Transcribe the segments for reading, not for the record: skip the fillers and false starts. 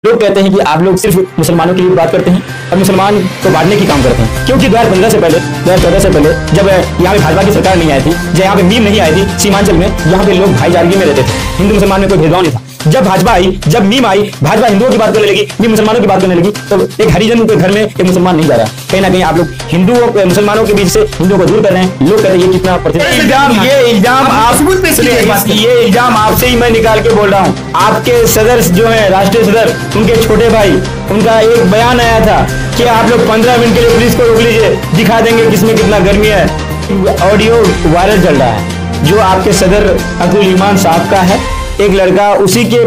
लोग कहते हैं कि आप लोग सिर्फ मुसलमानों के लिए बात करते हैं और मुसलमान को बांटने की काम करते हैं, क्योंकि 2015 से पहले 2014 से पहले जब यहाँ पे भाजपा की सरकार नहीं आई थी, जब यहाँ पे मीम नहीं आई थी, सीमांचल में यहाँ पे लोग भाईचारगी में रहते थे, हिंदू मुसलमान में कोई भेदभाव नहीं था। जब भाजपा आई, जब मीम आई, भाजपा हिंदुओं की बात करने लगी, मीम मुसलमानों की बात करने लगी, तो एक हरिजन के घर में एक मुसलमान नहीं जा रहा। कहीं ना कहीं आप लोग हिंदुओं मुसलमानों के बीच से हिंदुओं को दूर कर रहे हैं। लोग कहते हैं ये कितना ये इल्जाम आपसे ही मैं निकाल के बोल रहा हूँ। आपके सदर जो है, राष्ट्रीय सदर, उनके छोटे भाई, उनका एक बयान आया था कि आप लोग 15 मिनट के लिए पुलिस को रोक लीजिए, दिखा देंगे किसमें कितना गर्मी है। ऑडियो वायरल चल रहा है जो आपके सदर अब्दुल ईमान साहब का है। एक लड़का उसी के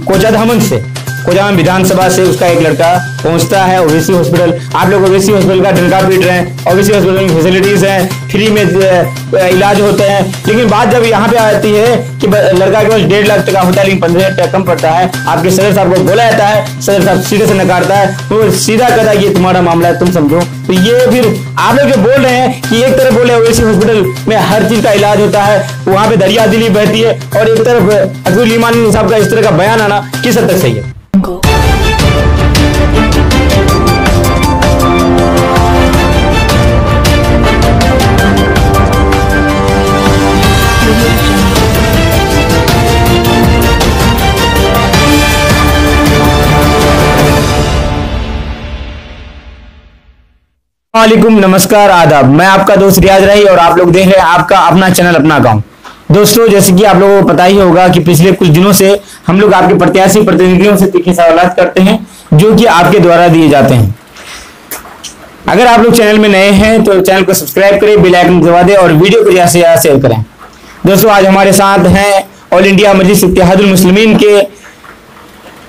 कोचाधामन से, कोचाधामन विधानसभा से उसका एक लड़का पहुंचता है ओवैसी हॉस्पिटल। आप लोग ओवैसी हॉस्पिटल का डंका पीट रहे हैं। ओवैसी हॉस्पिटल में फैसिलिटीज हैं, फ्री में इलाज होते हैं, लेकिन बात जब यहाँ पे आती है कि लड़का के पास 1.5 लाख टका होता है लेकिन 15 टका कम पड़ता है, आपके सदर साहब को बोला जाता है, सदर साहब सीधे से नकारता है, तो सीधा कहता है ये तुम्हारा मामला है, तुम समझो। तो ये फिर आप लोग जो बोल रहे हैं कि एक तरफ बोले ओवैसी हॉस्पिटल में हर चीज का इलाज होता है, वहां पे दरिया दिली बहती है, और एक तरफ अब्दुल ईमान साहब का इस तरह का बयान आना किस हद तक सही है? वालेकुम, नमस्कार, आदाब। मैं आपका दोस्त रियाज रही और आप लोग देख रहे हैं आपका अपना चैनल अपना गांव। दोस्तों, जैसे कि आप लोगों को पता ही होगा कि पिछले कुछ दिनों से हम लोग आपके प्रत्याशी प्रतिनिधियों से तीखे सवाल करते हैं जो कि आपके द्वारा दिए जाते हैं। अगर आप लोग चैनल में नए हैं तो चैनल को सब्सक्राइब करें, बेल आइकन दबा दें और वीडियो को ज्यादा से ज्यादा शेयर करें। दोस्तों, आज हमारे साथ हैं ऑल इंडिया मजलिस इत्तेहादुल मुस्लिमीन के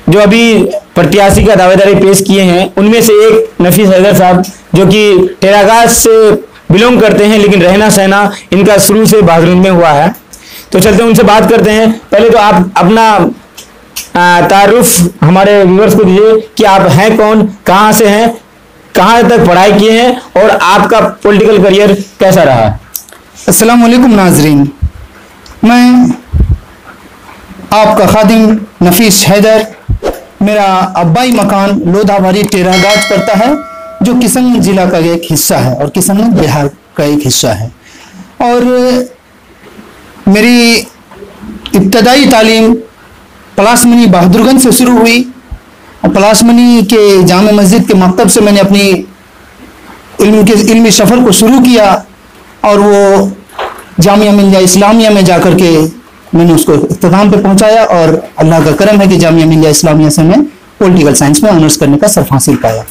जो अभी प्रत्याशी का दावेदारी पेश किए हैं, उनमें से एक नफीस हैदर साहब जो कि टेरागाज से बिलोंग करते हैं, लेकिन रहना सहना इनका शुरू से बहादुरगंज में हुआ है। तो चलते हैं, उनसे बात करते हैं। पहले तो आप अपना तारुफ हमारे व्यूअर्स को दीजिए कि आप हैं कौन, कहाँ से हैं, कहाँ तक पढ़ाई किए हैं और आपका पॉलिटिकल करियर कैसा रहा है? अस्सलाम वालेकुम नाजरीन, मैं आपका खादिम नफीस हैदर। मेरा अब्बाई मकान लोधाबारी टेरागाज पड़ता है, जो किशनगंज जिला का एक हिस्सा है और किशनगंज बिहार का एक हिस्सा है। और मेरी इब्तदाई तालीम पलासमनी बहादुरगंज से शुरू हुई और पलासमनी के जामे मस्जिद के मकतब से मैंने अपनी इल्मी सफ़र को शुरू किया और वो जामिया मिलिया इस्लामिया में जाकर के मैंने उसको इख्तिताम पे पहुंचाया और अल्लाह का करम है कि जामिया मिलिया इस्लामिया से मैं पॉलिटिकल साइंस में ऑनर्स करने का सर्फ हासिल पाया।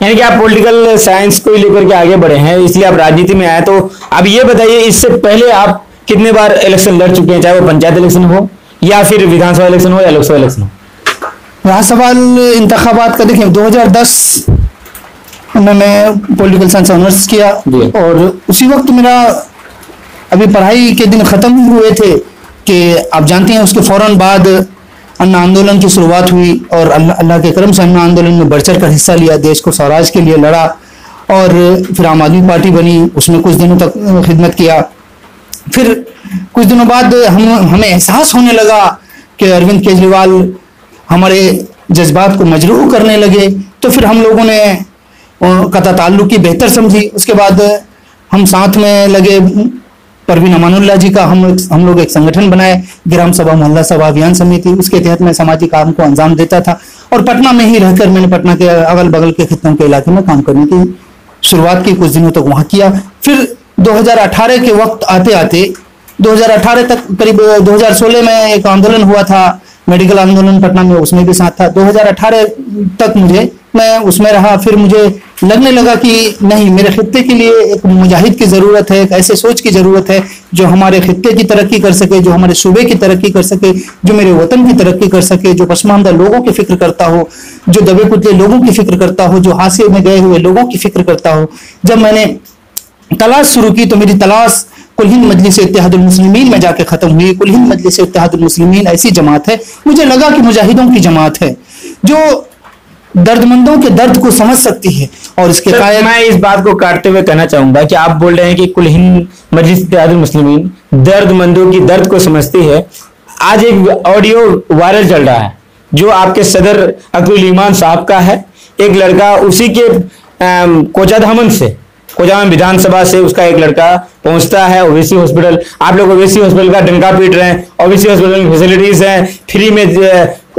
यानी कि आप पॉलिटिकल साइंस को लेकर के आगे बढ़े हैं, इसलिए आप राजनीति में आए। तो अब ये बताइए, इससे पहले आप कितने बार इलेक्शन लड़ चुके हैं, चाहे वो पंचायत इलेक्शन हो या फिर विधानसभा इलेक्शन हो या लोकसभा इलेक्शन हो? रहा सवाल इंतखाबात का, देखिए 2010 में मैं पॉलिटिकल साइंस ऑनर्स किया और उसी वक्त मेरा अभी पढ़ाई के दिन ख़त्म हुए थे कि आप जानते हैं उसके फौरन बाद अन्ना आंदोलन की शुरुआत हुई और अल्लाह के करम से अन्ना आंदोलन में बढ़ चढ़ कर हिस्सा लिया, देश को स्वराज के लिए लड़ा और फिर आम आदमी पार्टी बनी, उसमें कुछ दिनों तक खिदमत किया। फिर कुछ दिनों बाद हमें एहसास होने लगा कि अरविंद केजरीवाल हमारे जज्बात को मजरूह करने लगे, तो फिर हम लोगों ने कता ताल्लुक़ की बेहतर समझी। उसके बाद हम साथ में लगे, परवीन अमानुल्लाह जी का हम लोग एक संगठन बनाए, ग्राम सभा मोहल्ला सभा अभियान समिति। उसके तहत मैं समाजी काम को अंजाम देता था और पटना में ही रहकर मैंने पटना के अगल बगल के खित्तों के इलाके में काम करने की शुरुआत की, कुछ दिनों तक वहाँ किया। फिर 2018 के वक्त आते आते 2018 तक, करीब 2016 में एक आंदोलन हुआ था, मेडिकल आंदोलन पटना में, उसमें भी साथ था। 2018 तक मैं उसमें रहा। फिर मुझे लगने लगा कि नहीं, मेरे खित्ते के लिए एक मुजाहिद की ज़रूरत है, एक ऐसे सोच की ज़रूरत है जो हमारे खित्ते की तरक्की कर सके, जो हमारे सूबे की तरक्की कर सके, जो मेरे वतन की तरक्की कर सके, जो पसमानदा लोगों की फिक्र करता हो, जो दबे कुचले लोगों की फिक्र करता हो, जो हाशिए में गए हुए लोगों की फिक्र करता हो। जब मैंने तलाश शुरू की तो मेरी तलाश कुल हिंद मजलिस इत्तेहादुल मुस्लिमीन में जाके खत्म हुई। कुल हिंद मजलिस इत्तेहादुल मुस्लिमीन ऐसी जमात है, मुझे लगा कि मुजाहिदों की जमात है जो दर्दमंदों के दर्द को समझ सकती है। और इसके कायल मैं इस बात को काटते हुए कहना चाहूंगा कि आप बोल रहे हैं कि कुल हिंद मजलिस इत्तेहादुल मुस्लिमीन दर्दमंदों की दर्द को समझती है। आज एक ऑडियो वायरल चल रहा है जो आपके सदर अब्दुल ईमान साहब का है, एक लड़का उसी के कोचाधामन से, कोचाधामन विधानसभा से उसका एक लड़का पहुंचता है ओवीसी हॉस्पिटल। आप लोग ओवीसी हॉस्पिटल का डंका पीट रहे हैं, ओवीसी हॉस्पिटल में फैसिलिटीज हैं, फ्री में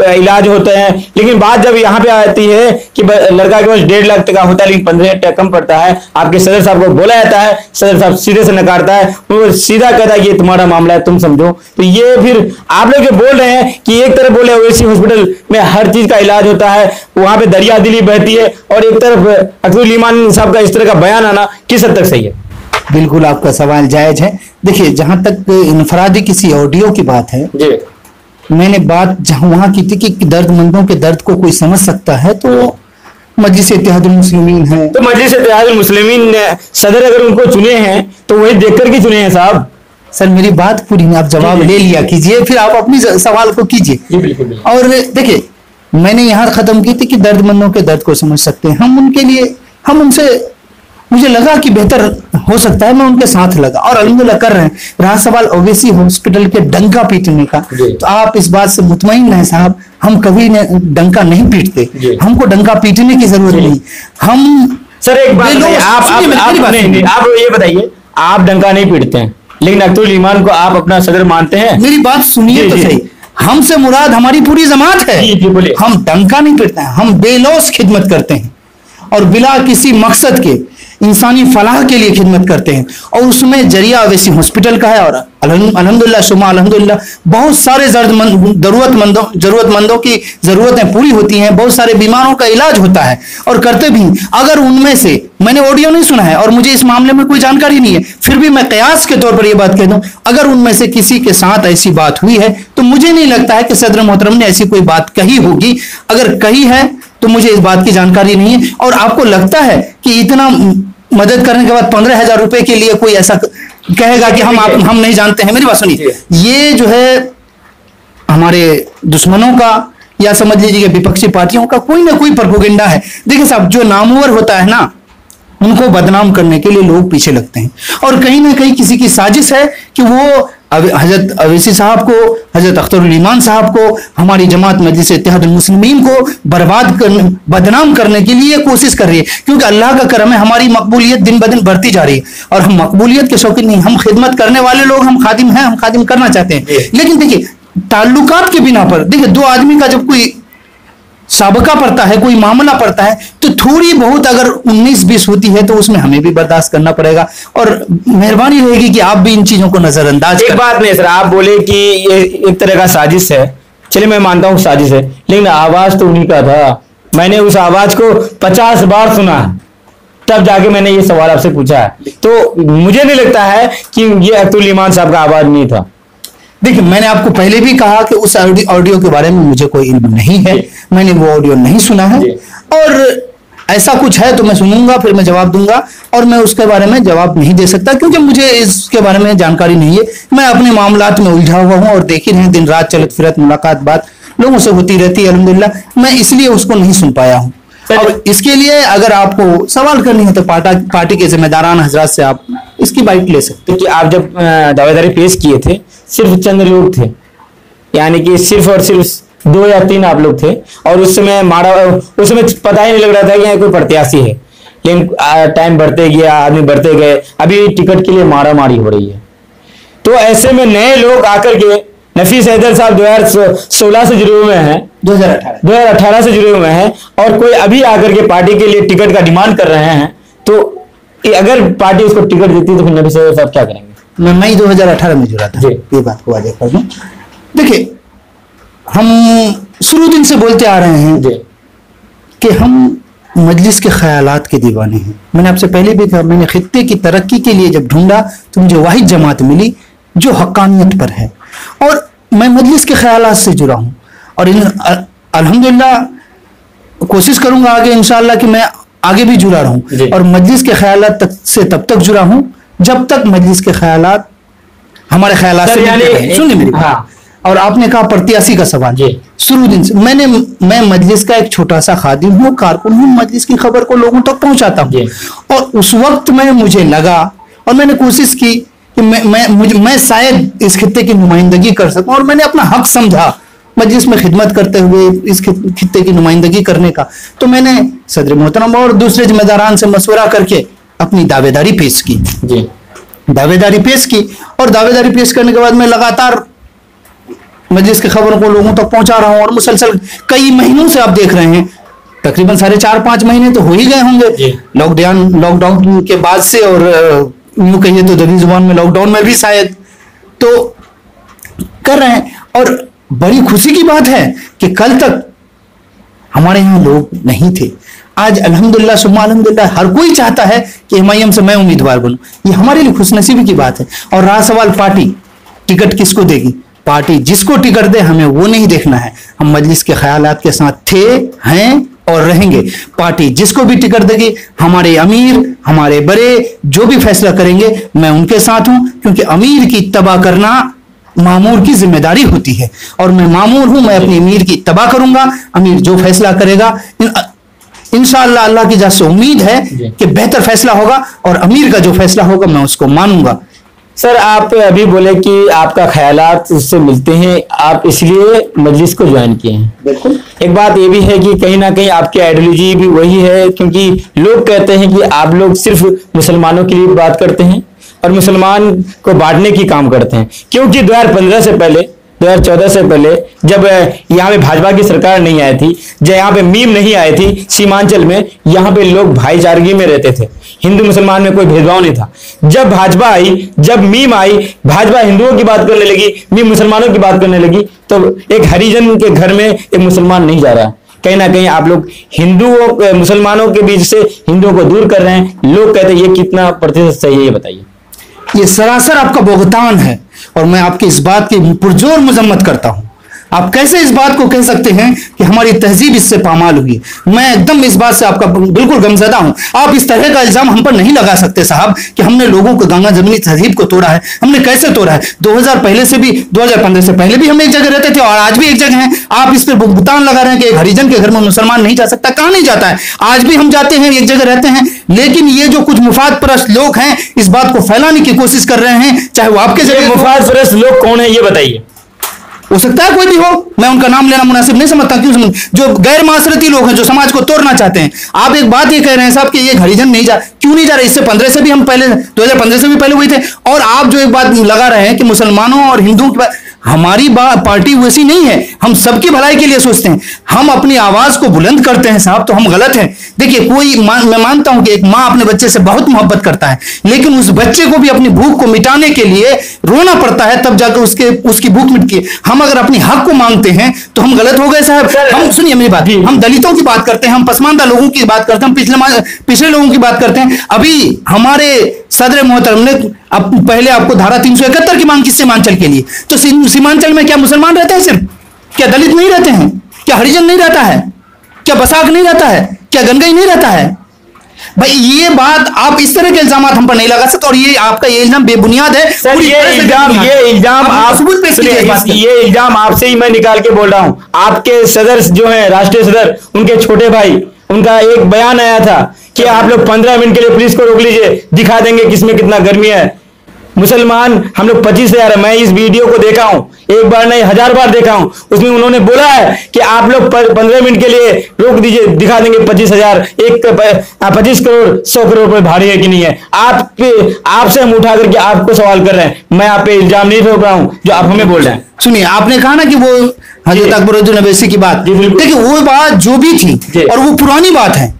इलाज होते हैं, लेकिन बात जब यहाँ पे आती है कि लड़का के पास 1.5 लाख टका होता है लेकिन 15 टका कम पड़ता है, आपके सदर साहब को बोला जाता है, सदर साहब सीधे से नकारता है, वो सीधा कहता है कि ये तुम्हारा मामला है, तुम समझो। तो ये फिर आप लोग जो बोल रहे हैं कि एक तरफ बोले ओवैसी हॉस्पिटल में हर चीज का इलाज होता है, वहां पे दरिया दिली बहती है, और एक तरफ अब्दुल ईमान साहब का इस तरह का बयान आना किस हद तक सही है? बिल्कुल आपका सवाल जायज है। देखिए, जहां तक इनफरादी किसी ऑडियो की बात है जी, मैंने बात जहां वहां की थी कि दर्दमंदों के दर्द को कोई समझ सकता है तो मजलिस इत्तेहादुल मुस्लिमीन है। तो मजलिस इत्तेहादुल मुस्लिमीन ने सदर अगर उनको चुने हैं तो वही देख करके चुने हैं साहब। सर मेरी बात पूरी नहीं, आप जवाब ले लिया कीजिए, फिर आप अपनी सवाल को कीजिए। जी बिल्कुल। और देखिए, मैंने यहाँ खत्म की थी कि दर्दमंदों के दर्द को समझ सकते हैं हम, उनके लिए हम उनसे, मुझे लगा कि बेहतर हो सकता है, मैं उनके साथ लगा और अल्हम्दुलिल्लाह कर रहे हैं। रहा सवाल ओवैसी हॉस्पिटल के डंका पीटने का, तो आप इस बात से मुतमईन हैं साहब, हम कभी डंका नहीं पीटते, हमको डंका पीटने की जरूरत नहीं। हम सर एक बात आप ये बताइए, आप डंका नहीं पीटते हैं लेकिन अब्दुल ईमान को आप अपना सदर मानते हैं? मेरी बात सुनिए तो सही, हमसे मुराद हमारी पूरी जमात है। हम डंका नहीं पीटते हैं, हम बेलौस खिदमत करते हैं और बिला किसी मकसद के इंसानी फलाह के लिए खिदमत करते हैं, और उसमें जरिया ओवैसी हॉस्पिटल का है। और अल्हम्दुलिल्लाह शुमा अल्हम्दुलिल्लाह बहुत सारे जरूरतमंदों की जरूरतें पूरी होती हैं, बहुत सारे बीमारों का इलाज होता है और करते भी। अगर उनमें से, मैंने ऑडियो नहीं सुना है और मुझे इस मामले में कोई जानकारी नहीं है, फिर भी मैं कयास के तौर पर यह बात कह दूं, अगर उनमें से किसी के साथ ऐसी बात हुई है तो मुझे नहीं लगता है कि सदर मोहतरम ने ऐसी कोई बात कही होगी। अगर कही है तो मुझे इस बात की जानकारी नहीं है। और आपको लगता है कि इतना मदद करने के बाद 15,000 रुपए के लिए कोई ऐसा कहेगा कि हम नहीं जानते हैं? मेरी बात सुनिए, ये जो है हमारे दुश्मनों का या समझ लीजिए विपक्षी पार्टियों का कोई ना कोई प्रोपेगेंडा है। देखिए साहब, जो नामवर होता है ना, उनको बदनाम करने के लिए लोग पीछे लगते हैं, और कहीं ना कहीं किसी की साजिश है कि वो हजरत ओवैसी साहब को, हजरत अख्तरुल ईमान साहब को, हमारी जमात मजलिस इत्तेहादुल मुस्लिमीन को बदनाम करने के लिए कोशिश कर रही है। क्योंकि अल्लाह का करम है, हमारी मकबूलियत दिन ब दिन बढ़ती जा रही है और हम मकबूलियत के शौकीन नहीं, हम खिदमत करने वाले लोग, हम खादिम हैं, हम खादिम करना चाहते हैं। लेकिन देखिए, ताल्लुकात के बिना पर, देखिए दो आदमी का जब कोई साबका पड़ता है, कोई मामला पड़ता है, तो थोड़ी बहुत अगर 19-20 होती है तो उसमें हमें भी बर्दाश्त करना पड़ेगा, और मेहरबानी रहेगी कि आप भी इन चीजों को नजरअंदाज एक बात नहीं सर, आप बोले कि ये एक तरह का साजिश है, चलिए मैं मानता हूँ साजिश है, लेकिन आवाज तो उन्हीं का था। मैंने उस आवाज को 50 बार सुना है, तब जाके मैंने ये सवाल आपसे पूछा है। तो मुझे नहीं लगता है कि ये अब्दुल ईमान साहब का आवाज नहीं था। देखिए, मैंने आपको पहले भी कहा कि उस ऑडियो के बारे में मुझे कोई इल्म नहीं है, मैंने वो ऑडियो नहीं सुना है, और ऐसा कुछ है तो मैं सुनूंगा, फिर मैं जवाब दूंगा, और मैं उसके बारे में जवाब नहीं दे सकता क्योंकि मुझे इसके बारे में जानकारी नहीं है। मैं अपने मामलात में उलझा हुआ हूँ और देख ही रहे दिन रात चलत फिरत मुलाकात बात लोगों से होती रहती है अल्हम्दुलिल्लाह, मैं इसलिए उसको नहीं सुन पाया हूँ। और इसके लिए अगर आपको सवाल करनी है तो पार्टी के जिम्मेदारान हजरात से आप इसकी बाइट ले सकते हैं। कि आप जब दावेदारी पेश किए थे, सिर्फ चंद लोग थे, यानी कि सिर्फ और सिर्फ 2 या 3 आप लोग थे, और उस समय पता ही नहीं लग रहा था कि कोई प्रत्याशी है। लेकिन टाइम बढ़ते गया, आदमी बढ़ते गए, अभी टिकट के लिए मारामारी हो रही है। तो ऐसे में नए लोग आकर के, नफीस हैदर साहब 2016 से जुड़े हुए हैं, 2018 से जुड़े हुए हैं, और कोई अभी आकर के पार्टी के लिए टिकट का डिमांड कर रहे हैं, तो अगर पार्टी उसको टिकट देती तो फिर नफीस हैदर साहब क्या करेंगे? मैं मई 2018 में जुड़ा था, ये बात को वाज़ेह कर दूं। देखिए, हम शुरू दिन से बोलते आ रहे हैं कि हम मजलिस के ख्यालात के दीवाने हैं। मैंने आपसे पहले भी कहा, मैंने खित्ते की तरक्की के लिए जब ढूंढा तो मुझे वाहिद जमात मिली जो हक्कानियत पर है, और मैं मजलिस के ख्यालात से जुड़ा हूँ, और अल्हम्दुलिल्लाह कोशिश करूंगा आगे इंशाअल्लाह कि मैं आगे भी जुड़ा रहूं, और मजलिस के ख्यालात से तब तक जुड़ा हूं जब तक मजलिस के ख्यालात हमारे ख्यालात से सुनिए मेरी बात। और आपने कहा प्रत्याशी का सवाल, शुरू दिन से मैं मजलिस का एक छोटा सा खादिम हूँ, कारकुन हूँ, मजलिस की खबर को लोगों तक पहुंचाता हूँ, और उस वक्त में मुझे लगा और मैंने कोशिश की कि मैं शायद इस खित्ते की नुमाइंदगी कर सकूं, और मैंने अपना हक समझा मजलिस में खिदमत करते हुए इस खित्ते की नुमाइंदगी करने का, तो मैंने सदर मोहतरम और दूसरे जिम्मेदारान से मशवरा करके अपनी दावेदारी पेश की जी। दावेदारी पेश की और दावेदारी पेश करने के बाद मैं लगातार मजलिस की खबरों को लोगों तक पहुंचा रहा हूं और मुसलसल कई महीनों से आप देख रहे हैं, तकरीबन 4.5-5 महीने तो हो ही गए होंगे लॉकडाउन के बाद से, और यूं कहिए तो दबी जुबान में लॉकडाउन में भी शायद तो कर रहे हैं। और बड़ी खुशी की बात है कि कल तक हमारे यहाँ लोग नहीं थे, आज अल्हम्दुलिल्लाह सुम्मा अल्हम्दुलिल्लाह हर कोई चाहता है कि एमआईएम से मैं उम्मीदवार बनूं, ये हमारे लिए खुशनसीबी की बात है। और रहा सवाल पार्टी टिकट किसको देगी, पार्टी जिसको टिकट दे हमें वो नहीं देखना है, हम मजलिस के ख्यालात के साथ थे, हैं और रहेंगे। पार्टी जिसको भी टिकट देगी, हमारे अमीर हमारे बड़े जो भी फैसला करेंगे मैं उनके साथ हूं, क्योंकि अमीर की इत्तबा करना मामूर की जिम्मेदारी होती है और मैं मामूर हूं, मैं अपनी अमीर की इत्तबा करूंगा। अमीर जो फैसला करेगा इंशाअल्लाह अल्लाह की जात से उम्मीद है कि बेहतर फैसला होगा और अमीर का जो फैसला होगा मैं उसको मानूंगा। सर आप अभी बोले कि आपका ख्यालात उससे मिलते हैं, आप इसलिए मजलिस को ज्वाइन किए हैं। बिल्कुल। एक बात ये भी है कि कहीं ना कहीं आपकी आइडियोलॉजी भी वही है, क्योंकि लोग कहते हैं कि आप लोग सिर्फ मुसलमानों के लिए बात करते हैं और मुसलमान को बांटने की काम करते हैं, क्योंकि 2015 से पहले 2014 से पहले जब यहाँ पे भाजपा की सरकार नहीं आई थी, जब यहाँ पे मीम नहीं आई थी, सीमांचल में यहाँ पे लोग भाईचारगी में रहते थे, हिंदू मुसलमान में कोई भेदभाव नहीं था। जब भाजपा आई, जब मीम आई, भाजपा हिंदुओं की बात करने लगी, मीम मुसलमानों की बात करने लगी, तो एक हरिजन के घर में एक मुसलमान नहीं जा रहा। कहीं ना कहीं आप लोग हिंदुओं मुसलमानों के बीच से हिंदुओं को दूर कर रहे हैं। लोग कहते हैं ये कितना प्रतिशत सही है, ये बताइए। ये सरासर आपका भुगतान है और मैं आपकी इस बात की पुरजोर मजम्मत करता हूं। आप कैसे इस बात को कह सकते हैं कि हमारी तहजीब इससे पामाल हुई? मैं एकदम इस बात से आपका बिल्कुल गमज़दा हूं। आप इस तरह का इल्जाम हम पर नहीं लगा सकते साहब कि हमने लोगों को गंगा जमनी तहजीब को तोड़ा है। हमने कैसे तोड़ा है? 2015 से पहले भी हम एक जगह रहते थे और आज भी एक जगह हैं। आप इस पर भुगतान लगा रहे हैं कि एक हरिजन के घर में मुसलमान नहीं जा सकता। कहां नहीं जाता है? आज भी हम जाते हैं, एक जगह रहते हैं। लेकिन ये जो कुछ मुफाद परस्त लोग हैं इस बात को फैलाने की कोशिश कर रहे हैं, चाहे वो आपके जगह। मुफाद परस्त लोग कौन है ये बताइए। हो सकता है कोई भी हो, मैं उनका नाम लेना मुनासिब नहीं समझता। क्यों? जो गैर मासरती लोग हैं, जो समाज को तोड़ना चाहते हैं। आप एक बात ये कह रहे हैं साहब कि ये हरिजन नहीं जा, क्यों नहीं जा रहे? इससे 15 से भी हम पहले 2015 से भी पहले हुए थे। और आप जो एक बात लगा रहे हैं कि मुसलमानों और हिंदुओं की बात, हमारी पार्टी वैसी नहीं है। हम सबकी भलाई के लिए सोचते हैं, हम अपनी आवाज को बुलंद करते हैं साहब, तो हम गलत हैं। देखिए मैं मानता हूं कि एक माँ अपने बच्चे से बहुत मोहब्बत करता है, लेकिन उस बच्चे को भी अपनी भूख को मिटाने के लिए रोना पड़ता है, तब जाकर उसकी भूख मिटती है। हम अगर अपनी हक को मांगते हैं तो हम गलत हो गए साहब। हम सुनिए मेरी बात, हम दलितों की बात करते हैं, हम पसमानदा लोगों की बात करते हैं, हम पिछले लोगों की बात करते हैं। अभी हमारे सदर मोहतरम ने अब पहले आपको धारा 371 की मांग की सीमांचल के लिए, तो सीमांचल में क्या मुसलमान रहते हैं सिर्फ? क्या दलित नहीं रहते हैं? क्या हरिजन नहीं रहता है? क्या बसाक नहीं रहता है? क्या गंगई नहीं रहता है? भाई ये बात आप इस तरह के इल्जाम हम पर नहीं लगा सकते और ये आपका ये इल्जाम बेबुनियाद है सर। ये इल्जाम आपसे ही मैं निकाल के बोल रहा हूं। आपके सदर जो है, राष्ट्रीय सदर, उनके छोटे भाई, उनका एक बयान आया था कि आप लोग 15 मिनट के लिए पुलिस को रोक लीजिए, दिखा देंगे किसमें कितना गर्मी है। मुसलमान हम लोग 25,000 है। मैं इस वीडियो को देखा हूं, एक बार नहीं 1000 बार देखा हूं। उसमें उन्होंने बोला है कि आप लोग 15 मिनट के लिए रोक दीजिए, दिखा देंगे 25,000, 25 करोड़ 100 करोड़ पर भारी है कि नहीं है। आपसे हम उठा करके आपको सवाल कर रहे हैं, मैं आप पे इल्जाम नहीं ठोक रहा हूं जो आप हमें बोल रहे हैं। सुनिए, आपने कहा ना कि वो हजरत अकबरुद्दीन अवैसी की बात, देखिए वो बात जो भी थी और वो पुरानी बात है।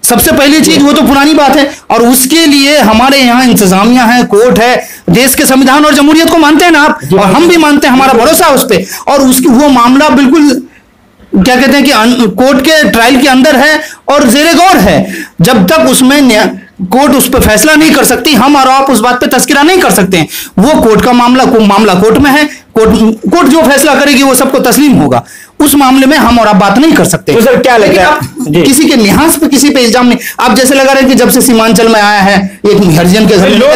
सबसे पहली चीज वो तो पुरानी बात है और उसके लिए हमारे यहाँ इंतजामिया है, कोर्ट है, देश के संविधान और जमहूरियत को मानते हैं ना आप, और हम भी मानते हैं, हमारा भरोसा है उस पर। और उसकी वो मामला बिल्कुल क्या कहते हैं कि कोर्ट के ट्रायल के अंदर है और जेरे गौर है। जब तक उसमें कोर्ट उस पर फैसला नहीं कर सकती, हम और आप उस बात पे तस्करा नहीं कर सकते हैं। वो कोर्ट का मामला कोर्ट में है, कोर्ट जो फैसला करेगी वो सबको तस्लीम होगा। उस मामले में हम और आप बात नहीं कर सकते। तो सर क्या लगता है किसी के लिहाज पे किसी पे इल्जाम नहीं। आप जैसे लगा रहे हैं कि जब से सीमांचल में आया है एक हरिजन के घर, लोग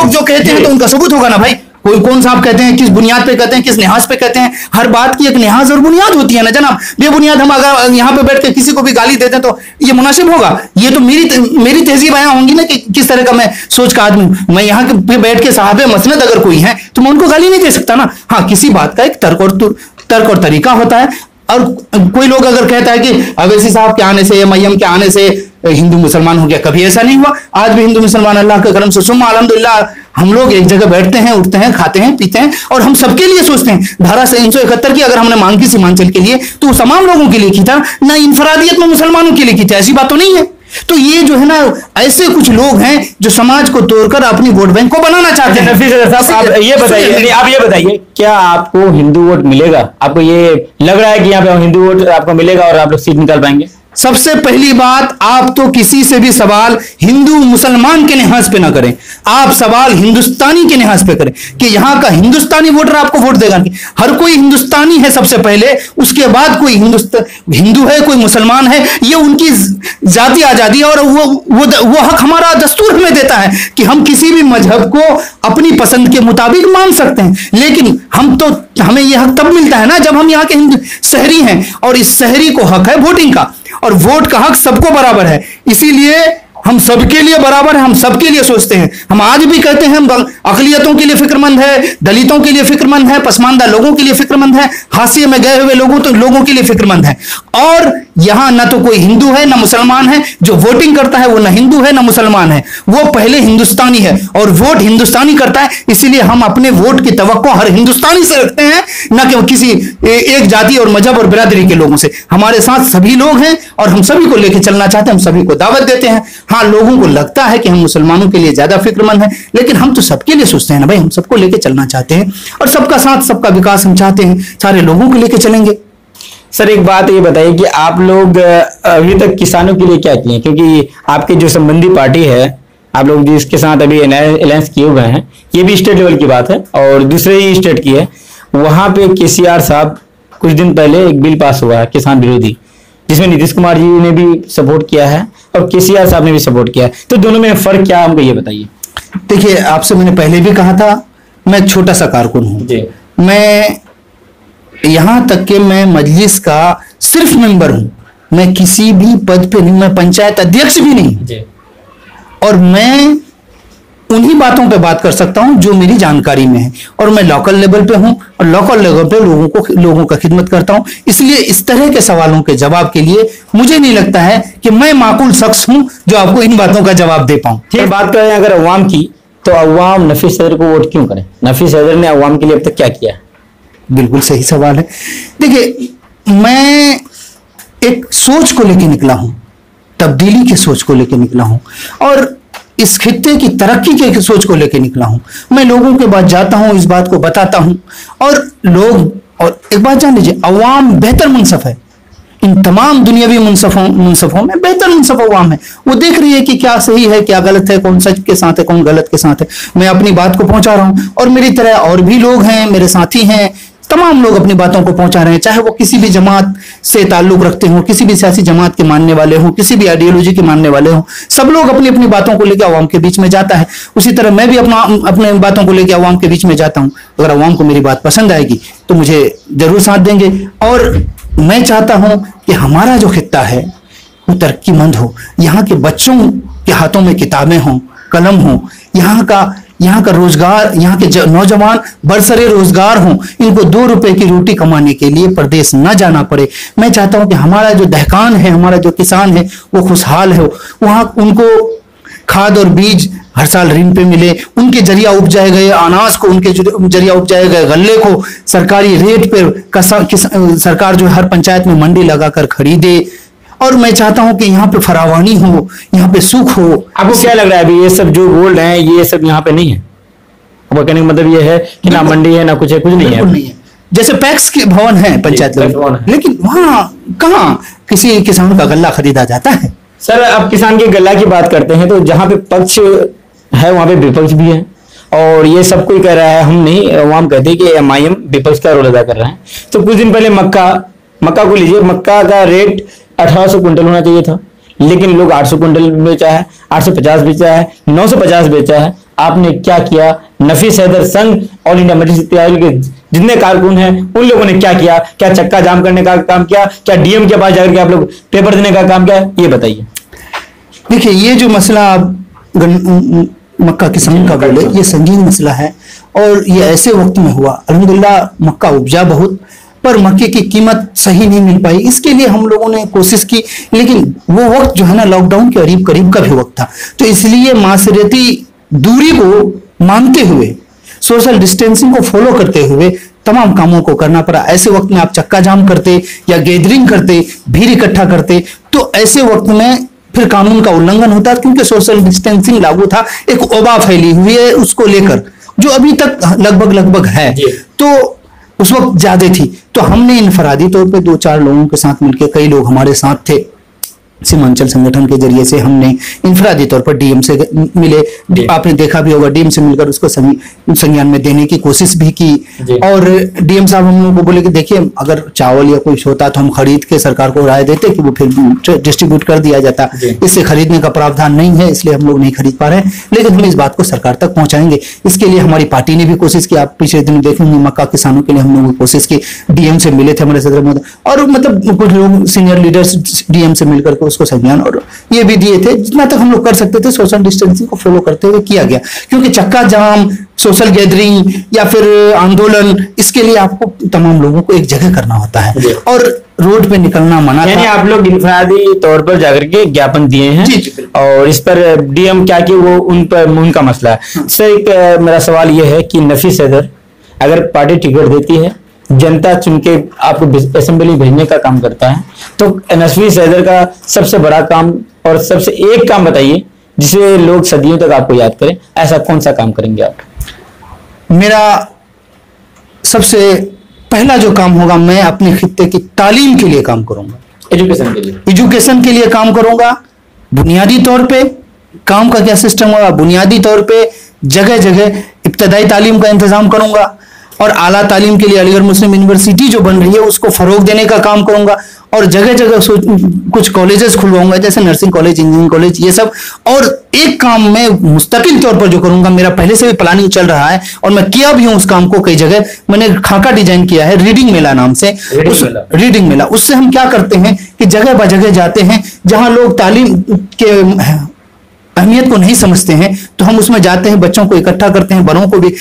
जो कहते हैं तो उनका सबूत होगा ना भाई, कोई कौन सा आप कहते हैं, किस बुनियाद पे कहते हैं, किस लिहाज पे कहते हैं। हर बात की एक लिहाज और बुनियाद होती है ना जनाब। बेबुनियाद हम अगर यहाँ पे बैठ के किसी को भी गाली देते हैं तो ये मुनासिब होगा? ये तो मेरी तहजीब आया होंगी ना कि किस तरह का मैं सोच का आदमी हूं। मैं यहाँ पे बैठ के साहब मसनद अगर कोई है तो मैं उनको गाली नहीं दे सकता ना। हाँ, किसी बात का एक तर्क और तरीका होता है। और कोई लोग अगर कहता है कि अवैसी साहब के आने से, मयम के आने से हिंदू मुसलमान हो गया, कभी ऐसा नहीं हुआ। आज भी हिंदू मुसलमान अल्लाह के करम से सुम्मा अल्हम्दुलिल्लाह हम लोग एक जगह बैठते हैं, उठते हैं, खाते हैं, पीते हैं और हम सबके लिए सोचते हैं। धारा 371 की अगर हमने मांग की सीमांचल के लिए तो तमाम लोगों के लिए की था, ना इनफरादियत में मुसलमानों के लिए की थी। ऐसी बात तो नहीं है। तो ये जो है ना, ऐसे कुछ लोग हैं जो समाज को तोड़कर अपनी वोट बैंक को बनाना चाहते हैं। नफीस साहब, आप ये बताइए, आप ये बताइए, क्या आपको हिंदू वोट मिलेगा? आपको ये लग रहा है कि यहाँ पे हिंदू वोट आपको मिलेगा और आप लोग सीट निकाल पाएंगे? सबसे पहली बात, आप तो किसी से भी सवाल हिंदू मुसलमान के लिहाज पे ना करें, आप सवाल हिंदुस्तानी के लिहाज पे करें कि यहाँ का हिंदुस्तानी वोटर आपको वोट देगा। हर कोई हिंदुस्तानी है सबसे पहले, उसके बाद कोई हिंदू है, कोई मुसलमान है, ये उनकी जाती आजादी और वो हक हमारा दस्तूर हमें देता है कि हम किसी भी मजहब को अपनी पसंद के मुताबिक मान सकते हैं। लेकिन हमें यह हक तब मिलता है ना जब हम यहाँ के शहरी हैं, और इस शहरी को हक है वोटिंग का, और वोट का हक सबको बराबर है। इसीलिए हम सबके लिए बराबर है, हम सबके लिए सोचते हैं। हम आज भी कहते हैं हम अकलियतों के लिए फिक्रमंद है, दलितों के लिए फिक्रमंद है, पसमानदा लोगों के लिए फिक्रमंद है, हाशिए में गए हुए लोगों के लिए फिक्रमंद है। और यहां ना तो कोई हिंदू है ना मुसलमान है, जो वोटिंग करता है वो ना हिंदू है ना मुसलमान है, वो पहले हिंदुस्तानी है और वोट हिंदुस्तानी करता है। इसीलिए हम अपने वोट की तवक्को हर हिंदुस्तानी से रखते हैं, ना कि किसी एक जाति और मजहब और बिरादरी के लोगों से। हमारे साथ सभी लोग हैं और हम सभी को लेकर चलना चाहते हैं, हम सभी को दावत देते हैं। हाँ, लोगों को लगता है कि हम मुसलमानों के लिए ज्यादा फिक्रमंद हैं, लेकिन हम तो सबके लिए सोचते हैं ना भाई, हम सबको लेकर चलना चाहते हैं और सबका साथ सबका विकास हम चाहते हैं, सारे लोगों को लेकर चलेंगे। सर, एक बात ये बताइए कि आप लोग अभी तक किसानों के लिए क्या किए? क्योंकि आपके जो संबंधी पार्टी है, आप लोग जिसके साथ अभी अलायंस किए हुए हैं, ये भी स्टेट लेवल की बात है और दूसरे ही स्टेट की है। वहां पे केसीआर साहब कुछ दिन पहले एक बिल पास हुआ है किसान विरोधी, जिसमें नीतीश कुमार जी ने भी सपोर्ट किया है और केसीआर साहब ने भी सपोर्ट किया है। तो दोनों में फर्क क्या, हमको ये बताइए। देखिए, आपसे मैंने पहले भी कहा था, मैं छोटा सा कारकुन हूं। मैं यहां तक कि मैं मजलिस का सिर्फ मेंबर हूं, मैं किसी भी पद पे नहीं, मैं पंचायत अध्यक्ष भी नहीं, और मैं उन्हीं बातों पे बात कर सकता हूं जो मेरी जानकारी में है। और मैं लोकल लेवल पे हूं और लोकल लेवल पे लोगों का खिदमत करता हूं। इसलिए इस तरह के सवालों के जवाब के लिए मुझे नहीं लगता है कि मैं माकूल शख्स हूं जो आपको इन बातों का जवाब दे पाऊं। ठीक, बात करें अगर अवाम की, तो अवाम नफीस सदर को वोट क्यों करें? नफीस सदर ने अवाम के लिए अब तक क्या किया? बिल्कुल सही सवाल है। देखिए, मैं एक सोच को लेकर निकला हूं, तब्दीली की सोच को लेकर निकला हूं और इस खित्ते की तरक्की के सोच को लेकर निकला हूं। मैं लोगों के पास जाता हूं, इस बात को बताता हूं और एक बात जान लीजिए, अवाम बेहतर मुनसफ है। इन तमाम दुनियावी मुनसफों में बेहतर मुनसफ अवाम है। वो देख रही है कि क्या सही है, क्या गलत है, कौन सच के साथ है, कौन गलत के साथ है। मैं अपनी बात को पहुंचा रहा हूं और मेरी तरह और भी लोग हैं, मेरे साथी हैं, तमाम लोग अपनी बातों को पहुंचा रहे हैं, चाहे वो किसी भी जमात से ताल्लुक रखते हों, किसी भी सियासी जमात के मानने वाले हों, किसी भी आइडियोलॉजी के मानने वाले हों। सब लोग अपनी अपनी बातों को लेकर अवाम के बीच में जाता है। उसी तरह मैं भी अपने बातों को लेकर अवाम के बीच में जाता हूं। अगर अवाम को मेरी बात पसंद आएगी तो मुझे जरूर साथ देंगे। और मैं चाहता हूं कि हमारा जो खित्ता है वो तरक्कीमंद हो, यहाँ के बच्चों के हाथों में किताबें हों, कलम हो, यहाँ का रोजगार, यहाँ के नौजवान बरसरे रोजगार हों, इनको 2 रुपए की रोटी कमाने के लिए प्रदेश न जाना पड़े। मैं चाहता हूं कि हमारा जो दहकान है, हमारा जो किसान है वो खुशहाल हो, वहां उनको खाद और बीज हर साल ऋण पे मिले, उनके जरिया उपजाए गए अनाज को, उनके जरिया उपजाए गए गल्ले को सरकारी रेट पर सरकार जो हर पंचायत में मंडी लगाकर खरीदे। और मैं चाहता हूं कि यहाँ पे फरावानी हो, यहाँ पे सुख हो। आपको क्या लग रहा है अभी ये सब जो बोल रहे हैं ये सब यहाँ पे नहीं है? अब कहने का मतलब ये है कि ना मंडी है ना कुछ है, कुछ नहीं है। जैसे पैक्स के भवन है पंचायत लेवल, लेकिन वहां कहाँ किसी किसान का गल्ला खरीदा जाता है? सर, अब किसान के गल्ला की बात करते हैं तो जहाँ पे पक्ष है वहां पे विपक्ष भी है और ये सब कोई कह रहा है, हम नहीं, अवाम कहते हैं कि MIM विपक्ष का रोल अदा कर रहे हैं। तो कुछ दिन पहले मक्का को लीजिए, मक्का का रेट 1800 कुंटल होना चाहिए था, लेकिन लोग 800 कुंटल बेचा है, 850 बेचा है, 950 बेचा है। आपने क्या किया? नफीस हैदर संघ ऑल इंडिया मजलिस इत्तेहाद के जितने कारकुन हैं उन लोगों ने क्या किया, क्या चक्का जाम करने का काम किया, क्या डीएम के पास जाकर के आप लोग पेपर देने का काम किया, ये बताइए। देखिए, ये जो मसला आप मक्का की संग का बोले, ये संगीन मसला है और ये ऐसे वक्त में हुआ। अल्हम्दुलिल्लाह मक्का उपजा बहुत, पर मक्के की कीमत सही नहीं मिल पाई। इसके लिए हम लोगों ने कोशिश की, लेकिन वो वक्त जो है ना लॉकडाउन के करीब करीब का भी वक्त था, तो इसलिए माशरती दूरी को मानते हुए, सोशल डिस्टेंसिंग को फॉलो करते हुए तमाम कामों को करना पड़ा। ऐसे वक्त में आप चक्का जाम करते या गैदरिंग करते, भीड़ इकट्ठा करते, तो ऐसे वक्त में फिर कानून का उल्लंघन होता, क्योंकि सोशल डिस्टेंसिंग लागू था। एक वबा फैली हुई है उसको लेकर, जो अभी तक लगभग है, तो उस वक्त ज्यादा थी। तो हमने इनफरादी तौर पे 2-4 लोगों के साथ मिलकर, कई लोग हमारे साथ थे, सीमांचल संगठन के जरिए से हमने इनफरादी तौर पर डीएम से मिले। आपने देखा भी होगा, डीएम से मिलकर उसको संज्ञान में देने की कोशिश भी की। और डीएम साहब हम लोगों को बोले कि देखिए, अगर चावल या कुछ होता तो हम खरीद के सरकार को राय देते कि वो फिर डिस्ट्रीब्यूट कर दिया जाता। इससे खरीदने का प्रावधान नहीं है, इसलिए हम लोग नहीं खरीद पा रहे हैं, लेकिन हम इस बात को सरकार तक पहुंचाएंगे। इसके लिए हमारी पार्टी ने भी कोशिश की। आप पिछले दिन देखेंगे, मक्का किसानों के लिए हम लोगों ने कोशिश की। डीएम से मिले थे हमारे सदर मोदी, और मतलब कुछ लोग सीनियर लीडर्स डीएम से मिलकर उसको संज्ञान और ये भी दिए थे। जितना तक हम लोग कर सकते थे सोशल डिस्टेंसिंग को फॉलो करते हुए किया गया, क्योंकि चक्का जाम, सोशल गैदरिंग या फिर आंदोलन, इसके लिए आपको तमाम लोगों को एक जगह करना होता है और रोड पे निकलना मना था। यानी आप लोग इनफरादी तौर पर जाकर के ज्ञापन दिए हैं और इस पर डीएम क्या कि वो उन पर उनका मसला है। सर, एक मेरा सवाल ये है कि नफीस हैदर अगर पार्टी टिकट देती है, जनता चुन के आपको असेंबली भेजने का काम करता है, तो नफीस हैदर का सबसे बड़ा काम और सबसे एक काम बताइए जिसे लोग सदियों तक आपको याद करें। ऐसा कौन सा काम करेंगे आप? मेरा सबसे पहला जो काम होगा, मैं अपने खित्ते की तालीम के लिए काम करूंगा, एजुकेशन के लिए काम करूंगा। बुनियादी तौर पे काम का क्या सिस्टम होगा, बुनियादी तौर पे जगह जगह इब्तदाई तालीम का इंतजाम करूंगा और आला तालीम के लिए अलीगढ़ मुस्लिम यूनिवर्सिटी जो बन रही है उसको फरोग देने का काम करूंगा और जगह जगह कुछ कॉलेजेस खुलवाऊंगा, जैसे नर्सिंग कॉलेज, इंजीनियरिंग कॉलेज, ये सब। और एक काम मैं मुस्तकिल तौर पर जो करूंगा, मेरा पहले से भी प्लानिंग चल रहा है और मैं किया भी हूं उस काम को। कई जगह मैंने खाका डिजाइन किया है रीडिंग मेला नाम से। रीडिंग मेला, उससे हम क्या करते हैं कि जगह ब जगह जाते हैं जहां लोग तालीम के अहमियत को नहीं समझते हैं, तो हम उसमें जाते हैं, बच्चों को इकट्ठा करते हैं, बड़ों को भी,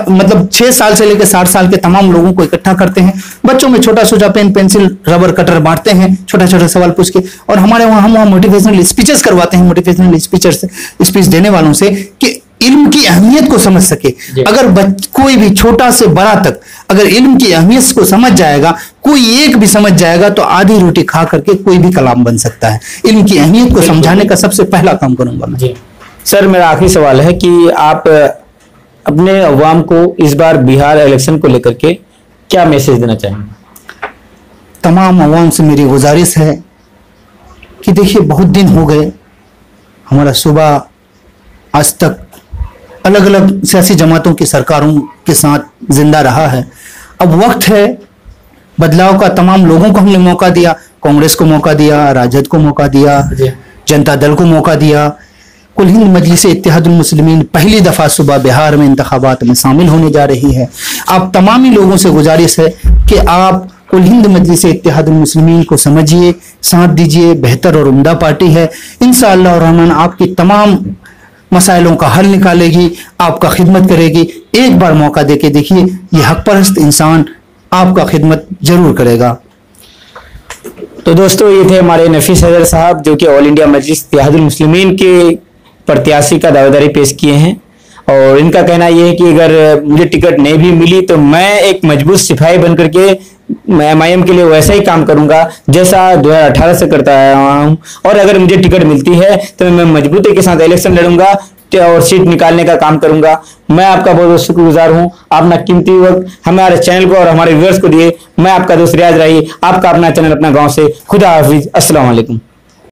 मतलब 6 साल से लेकर 60 साल के तमाम लोगों को इकट्ठा करते हैं। बच्चों में छोटा छोटा पेन, पेंसिल, रबर, कटर बांटते हैं, छोटा छोटा सवाल पूछ के, और हमारे वहां हम मोटिवेशनल स्पीचेस करवाते हैं, मोटिवेशनल स्पीच देने वालों से कि इल्म की अहमियत को समझ सके। अगर कोई भी छोटा से बड़ा तक अगर इल्म की अहमियत को समझ जाएगा, कोई एक भी समझ जाएगा, तो आधी रोटी खा करके कोई भी कलाम बन सकता है। इल्म की अहमियत को समझाने का सबसे पहला काम करूंगा मैं। सर, मेरा आखिरी सवाल है कि आप अपने अवाम को इस बार बिहार इलेक्शन को लेकर के क्या मैसेज देना चाहेंगे? तमाम अवाम से मेरी गुजारिश है कि देखिए, बहुत दिन हो गए हमारा सूबा आज तक अलग अलग सियासी जमातों की सरकारों के साथ जिंदा रहा है। अब वक्त है बदलाव का। तमाम लोगों को हमने मौका दिया, कांग्रेस को मौका दिया, राजद को मौका दिया, जनता दल को मौका दिया। कुल हिंद मजलिस इत्तेहादुल मुस्लिमीन पहली दफा सुबह बिहार में इंतखाबात में शामिल होने जा रही है। आप तमामी लोगों से गुजारिश है कि आप कुल हिंद मजलिस इत्तेहादुल मुस्लिमीन को समझिए, साथ दीजिए। बेहतर और उम्दा पार्टी है। इंशाअल्लाह रहमान आपकी तमाम मसाइलों का हल निकालेगी, आपका खिदमत करेगी। एक बार मौका देके देखिए, ये हक परस्त इंसान आपका खिदमत जरूर करेगा। तो दोस्तों, ये थे हमारे नफीस हैदर साहब, जो कि ऑल इंडिया मजलिस इत्तेहादुल मुस्लिमीन के प्रत्याशी का दावेदारी पेश किए हैं। और इनका कहना यह है कि अगर मुझे टिकट नहीं भी मिली तो मैं एक मजबूत सिपाही बन करके MIM के लिए वैसा ही काम करूंगा जैसा 2018 से करता आया हूं। और अगर मुझे टिकट मिलती है तो मैं मजबूती के साथ इलेक्शन लड़ूंगा और सीट निकालने का काम करूंगा। मैं आपका बहुत बहुत शुक्रगुजार हूं। अपना कीमती वक्त हमारे चैनल को और हमारे व्यूअर्स को दिए। मैं आपका दोस्त रियाज राही, आपका अपना चैनल अपना गांव से। खुदा हाफिज, अस्सलाम वालेकुम।